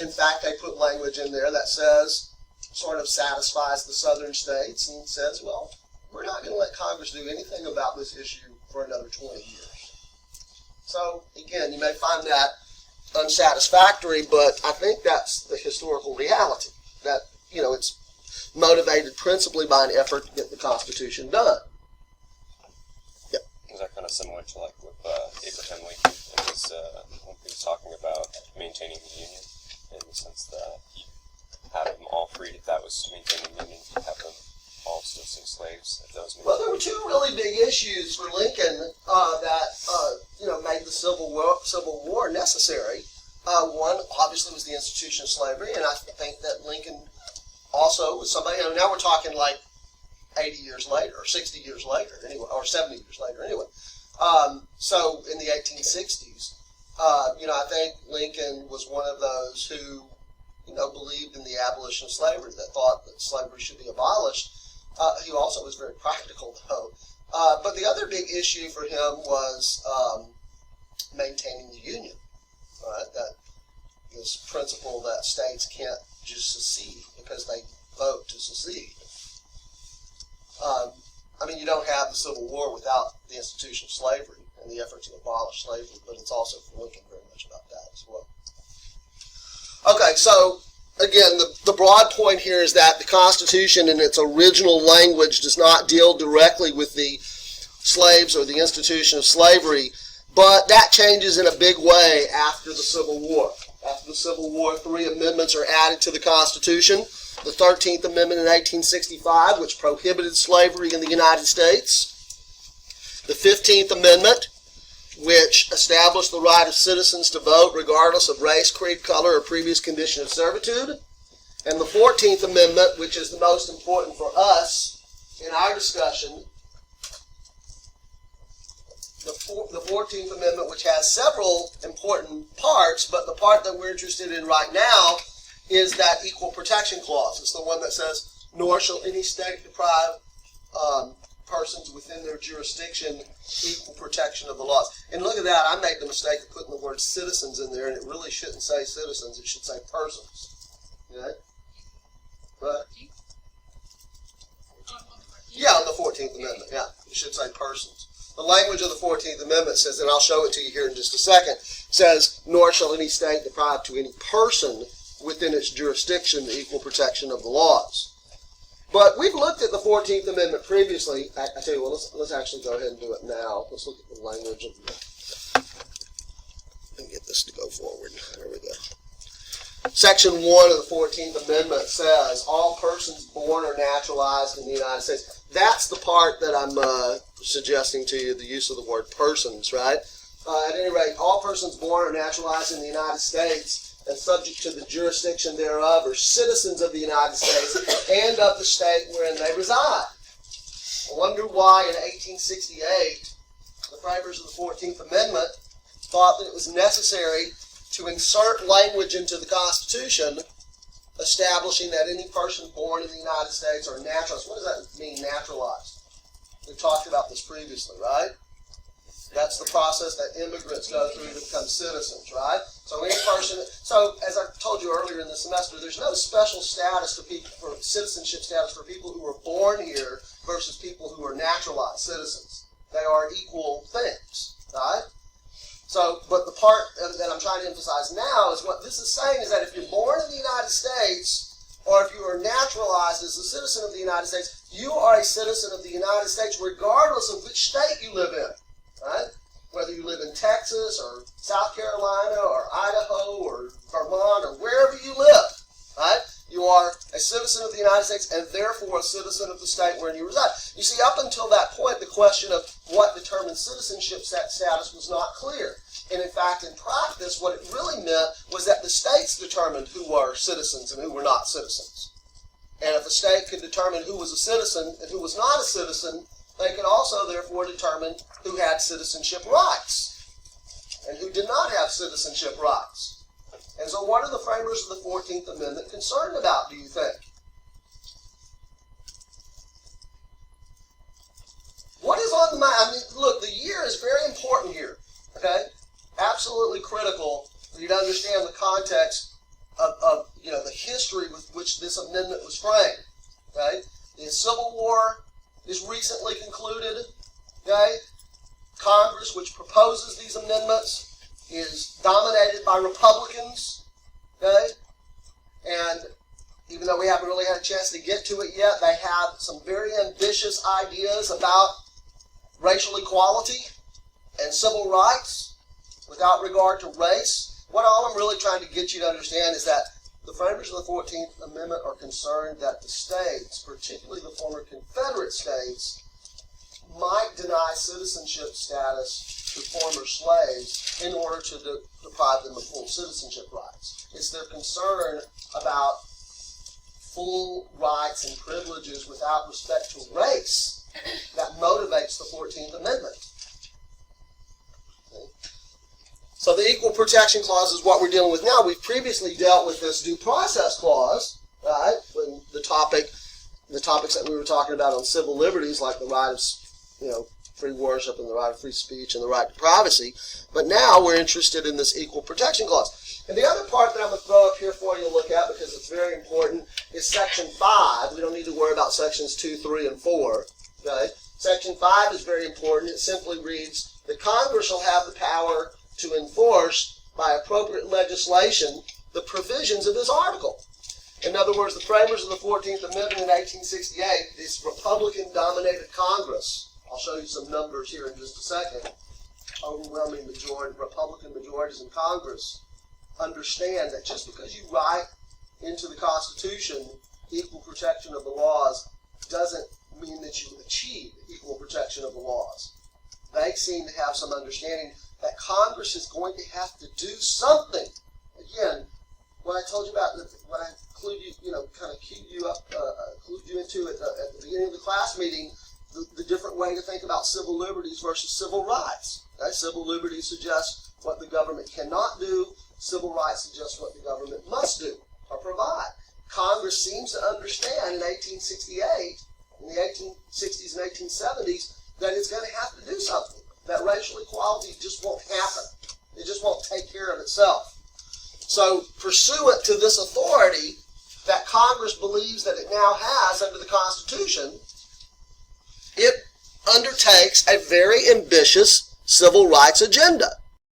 in fact, they put language in there that says, sort of satisfies the southern states and says, well, we're not going to let Congress do anything about this issue for another 20 years. So, again, you may find that unsatisfactory, but I think that's the historical reality, that, you know, it's motivated principally by an effort to get the Constitution done. Yep. Is that kind of similar to like with Abraham Lincoln and his, when he was talking about maintaining the Union, in the sense that he had them all freed if that was maintaining the Union, have them all still see slaves if that was Well, there were two really big issues for Lincoln that you know, made the Civil War necessary. One, obviously, was the institution of slavery, and I think that Lincoln also was somebody, you know, now we're talking like 80 years later, or 60 years later, anyway, or 70 years later, anyway. So in the 1860s, you know, I think Lincoln was one of those who, you know, believed in the abolition of slavery, that thought that slavery should be abolished. He also was very practical, though. But the other big issue for him was maintaining the Union, right? That this principle that states can't just secede because they vote to secede. I mean, you don't have the Civil War without the institution of slavery and the effort to abolish slavery, but it's also for Lincoln very much about that as well. Okay, so again, the broad point here is that the Constitution in its original language does not deal directly with the slaves or the institution of slavery, but that changes in a big way after the Civil War. After the Civil War, 3 amendments are added to the Constitution. The 13th Amendment in 1865, which prohibited slavery in the United States. The 15th Amendment, which established the right of citizens to vote regardless of race, creed, color, or previous condition of servitude. And the 14th Amendment, which is the most important for us in our discussion, the 14th Amendment, which has several important parts, but the part that we're interested in right now is that Equal Protection Clause. It's the one that says, nor shall any state deprive persons within their jurisdiction equal protection of the laws. And look at that, I made the mistake of putting the word citizens in there, and it really shouldn't say citizens, it should say persons. Okay? Right? Yeah, on the 14th Amendment, yeah. It should say persons. The language of the 14th Amendment says, and I'll show it to you here in just a second, says, nor shall any state deprive to any person within its jurisdiction the equal protection of the laws. But we've looked at the 14th Amendment previously. I tell you what, let's actually go ahead and do it now. Let's look at the language of the... Let me get this to go forward. There we go. Section 1 of the 14th Amendment says, all persons born or naturalized in the United States. That's the part that I'm suggesting to you, the use of the word persons, right? At any rate, all persons born or naturalized in the United States and subject to the jurisdiction thereof are citizens of the United States and of the state wherein they reside. I wonder why in 1868 the framers of the 14th Amendment thought that it was necessary to insert language into the Constitution establishing that any person born in the United States or naturalized. What does that mean, naturalized? We've talked about this previously, right? That's the process that immigrants go through to become citizens, right? So any person, so as I told you earlier in the semester, there's no special status to people for citizenship status for people who were born here versus people who are naturalized citizens. They are equal things, right? So, but the part that I'm trying to emphasize now is what this is saying is that if you're born in the United States or if you are naturalized as a citizen of the United States, you are a citizen of the United States regardless of which state you live in. Right? Whether you live in Texas or South Carolina or Idaho or Vermont or wherever you live, right? You are a citizen of the United States and therefore a citizen of the state wherein you reside. You see, up until that point, the question of what determines citizenship status was not clear. And in fact, in practice, what it really meant was that the states determined who were citizens and who were not citizens. And if a state could determine who was a citizen and who was not a citizen, they could also, therefore, determine who had citizenship rights and who did not have citizenship rights. And so what are the framers of the 14th Amendment concerned about, do you think? What is on the mind? I mean, look, the year is very important here, okay? Absolutely critical for you to understand the context the history with which this amendment was framed. Okay, the Civil War is recently concluded. Okay, Congress, which proposes these amendments, is dominated by Republicans. Okay, and even though we haven't really had a chance to get to it yet, they have some very ambitious ideas about racial equality and civil rights without regard to race. What all I'm really trying to get you to understand is that the framers of the 14th Amendment are concerned that the states, particularly the former Confederate states, might deny citizenship status to former slaves in order to deprive them of full citizenship rights. It's their concern about full rights and privileges without respect to race that motivates the 14th Amendment. Okay. So the Equal Protection Clause is what we're dealing with now. We've previously dealt with this Due Process Clause, right? When the topics that we were talking about on civil liberties, like the right of, free worship and the right of free speech and the right to privacy. But now we're interested in this Equal Protection Clause. And the other part that I'm going to throw up here for you to look at, because it's very important, is Section 5. We don't need to worry about Sections 2, 3, and 4. Okay? Section 5 is very important. It simply reads that Congress shall have the power to enforce, by appropriate legislation, the provisions of this article. In other words, the framers of the 14th Amendment in 1868, this Republican-dominated Congress, I'll show you some numbers here in just a second, overwhelming Republican majorities in Congress, understand that just because you write into the Constitution equal protection of the laws doesn't mean that you achieve equal protection of the laws. They seem to have some understanding that Congress is going to have to do something. Again, what I told you about, when I clued you into it at the beginning of the class meeting, the different way to think about civil liberties versus civil rights. Okay? Civil liberties suggest what the government cannot do. Civil rights suggest what the government must do or provide. Congress seems to understand in 1868, in the 1860s and 1870s, that it's going to have to do something. That racial equality just won't happen. It just won't take care of itself. So, pursuant to this authority that Congress believes that it now has under the Constitution, it undertakes a very ambitious civil rights agenda.